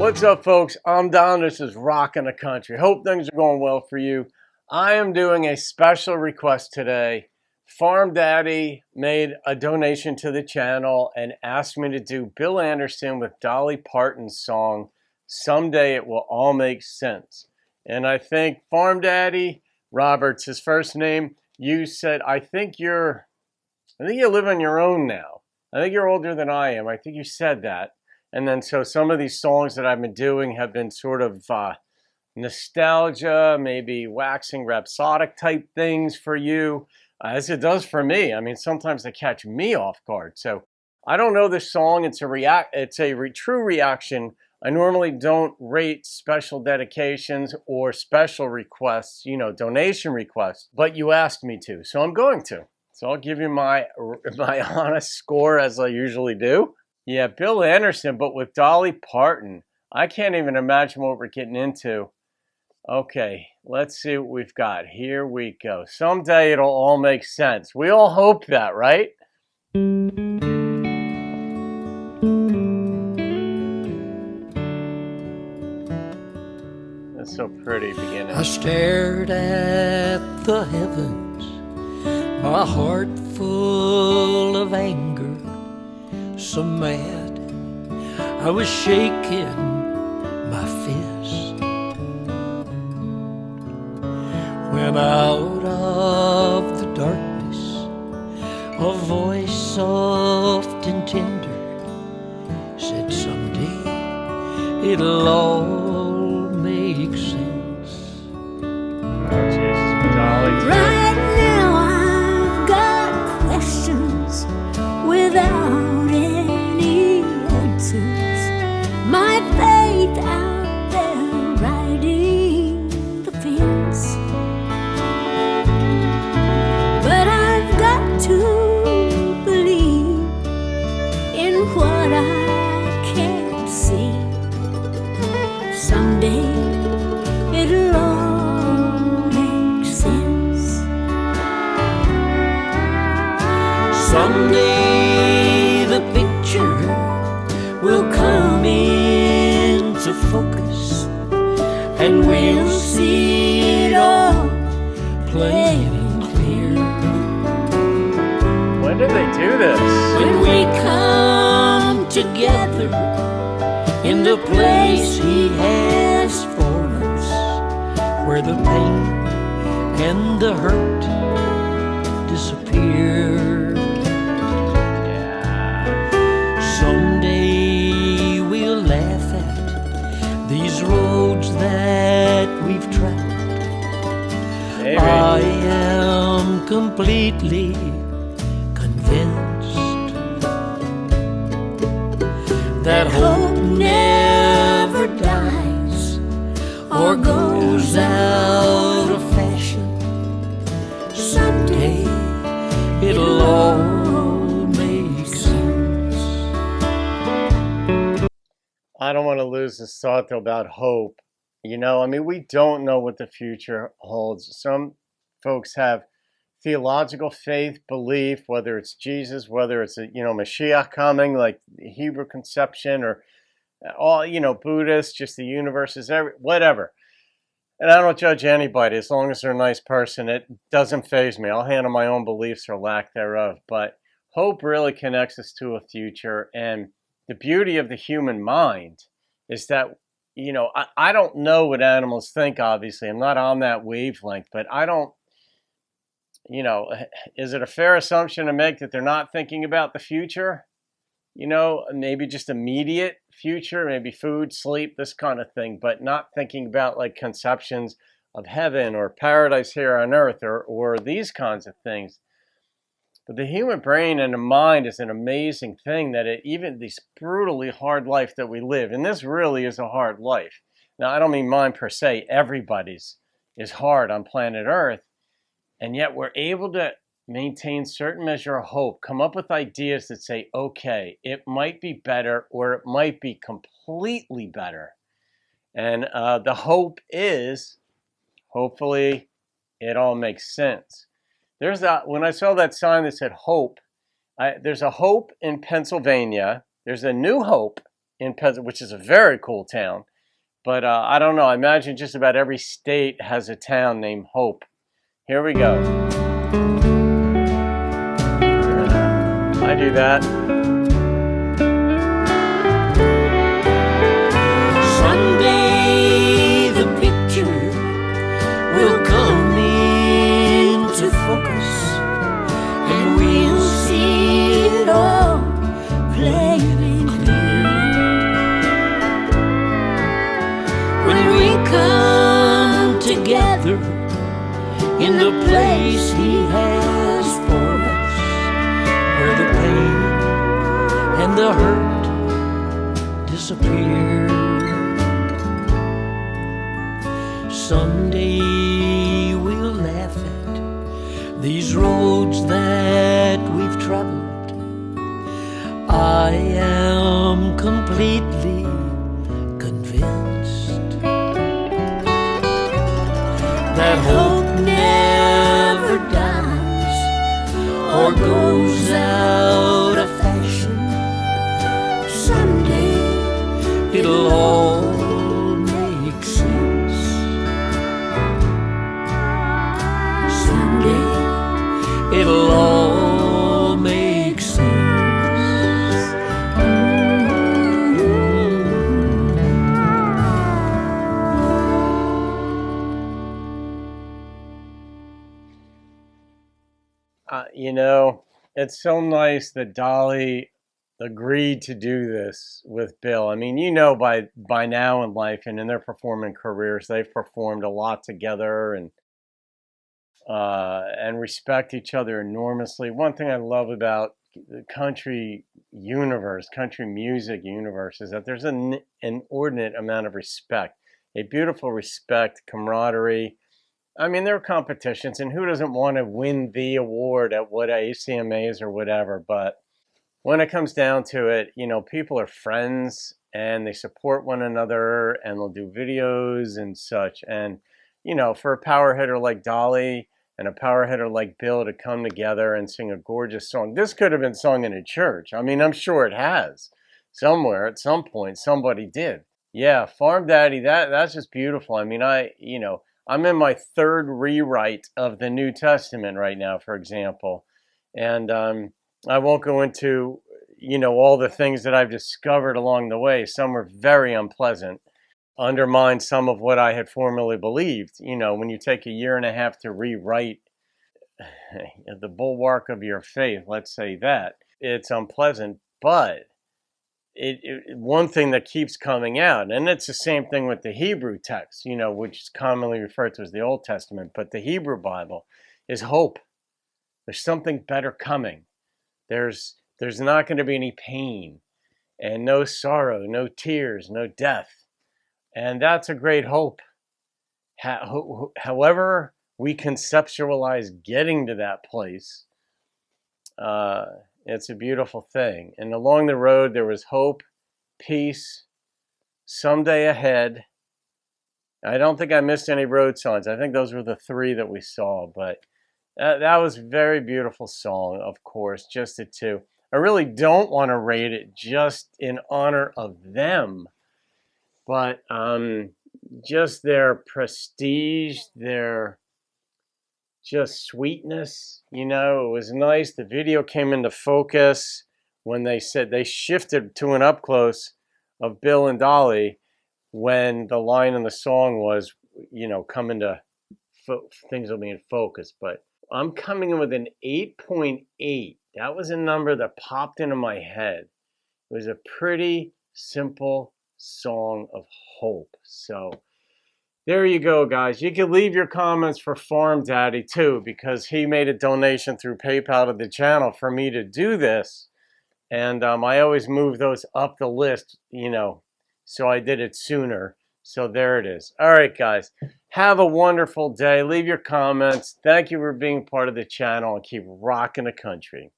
What's up, folks? I'm Don. This is Rockin' the Country. Hope things are going well for you. I am doing a special request today. Farm Daddy made a donation to the channel and asked me to do Bill Anderson with Dolly Parton's song, Someday It Will All Make Sense. And I think Farm Daddy, Robert's his first name, you said, I think you live on your own now. I think you're older than I am. I think you said that. And then so some of these songs that I've been doing have been sort of nostalgia, maybe waxing rhapsodic type things for you, as it does for me. I mean, sometimes they catch me off guard. So I don't know this song. It's a true reaction. I normally don't rate special dedications or special requests, donation requests, but you asked me to, so I'm going to. So I'll give you my honest score as I usually do. Yeah, Bill Anderson, but with Dolly Parton. I can't even imagine what we're getting into. Okay, let's see what we've got. Here we go. Someday it'll all make sense. We all hope that, right? That's so pretty beginning. I stared at the heavens, my heart full of anger. So mad, I was shaking my fist, when out of the darkness a voice soft and tender said, someday it'll all make sense. Oh, Jesus, Dolly. Right now I've got questions without any answers. My faith out there riding the fence, but I've got to believe in what I can't see. Someday it'll all make sense. Someday the picture will come into focus, and we'll see it all plain and clear. When did they do this? When we come together in the place He has for us, where the pain and the hurt disappear. Someday we'll laugh at these roads that we've traveled. Maybe. I am completely convinced that hope never dies or goes out of fashion. Someday it'll all make sense. I don't want to lose this thought though about hope. We don't know what the future holds. Some folks have theological faith, belief, whether it's Jesus, whether it's Mashiach coming, like the Hebrew conception, or all Buddhists, just the universe is whatever. And I don't judge anybody as long as they're a nice person. It doesn't faze me. I'll handle my own beliefs or lack thereof. But hope really connects us to a future. And the beauty of the human mind is that, I don't know what animals think, obviously. I'm not on that wavelength, but I don't, is it a fair assumption to make that they're not thinking about the future? Maybe just immediate future, maybe food, sleep, this kind of thing, but not thinking about like conceptions of heaven or paradise here on earth or these kinds of things. But the human brain and the mind is an amazing thing that even this brutally hard life that we live, and this really is a hard life. Now, I don't mean mine per se. Everybody's is hard on planet Earth. And yet we're able to maintain certain measure of hope, come up with ideas that say, okay, it might be better or it might be completely better. And the hope is, hopefully, it all makes sense. When I saw that sign that said hope, there's a Hope in Pennsylvania. There's a New Hope in which is a very cool town. But I don't know. I imagine just about every state has a town named Hope. Here we go. I do that. Someday the picture will come into focus, and we'll see it all plainly clear. When we come together in the place He has for us, where the pain and the hurt disappear. Someday we'll laugh at these roads that we've traveled. I am completely convinced that hope never dies or goes out of fashion. Someday it'll all make sense. Someday it'll all make sense. You know, it's so nice that Dolly agreed to do this with Bill. I mean, you know, by now in life and in their performing careers, they've performed a lot together and respect each other enormously. One thing I love about the country universe, country music universe, is that there's an inordinate amount of respect, a beautiful respect, camaraderie. I mean, there are competitions, and who doesn't want to win the award at what ACMAs or whatever? But when it comes down to it, you know, people are friends and they support one another and they'll do videos and such. And, you know, for a power hitter like Dolly and a power hitter like Bill to come together and sing a gorgeous song. This could have been sung in a church. I mean, I'm sure it has. Somewhere at some point somebody did. Yeah, Farm Daddy, that's just beautiful. I mean, I'm in my third rewrite of the New Testament right now, for example. And I won't go into, you know, all the things that I've discovered along the way. Some were very unpleasant, undermined some of what I had formerly believed. You know, when you take a year and a half to rewrite the bulwark of your faith, let's say that, it's unpleasant. But one thing that keeps coming out, and it's the same thing with the Hebrew text, you know, which is commonly referred to as the Old Testament, but the Hebrew Bible is hope. There's something better coming. There's not going to be any pain and no sorrow, no tears, no death. And that's a great hope. However we conceptualize getting to that place, it's a beautiful thing. And along the road, there was hope, peace, someday ahead. I don't think I missed any road signs. I think those were the three that we saw. But that was a very beautiful song, of course, just the two. I really don't want to rate it just in honor of them, but just their prestige, their just sweetness. You know, it was nice. The video came into focus when they said they shifted to an up close of Bill and Dolly when the line in the song was, you know, coming to things will be in focus. But I'm coming in with an 8.8. That was a number that popped into my head. It was a pretty simple song of hope. So there you go, guys. You can leave your comments for Farm Daddy too, because he made a donation through PayPal to the channel for me to do this. And I always move those up the list, you know, so I did it sooner. So there it is. All right, guys. Have a wonderful day. Leave your comments. Thank you for being part of the channel and keep rocking the country.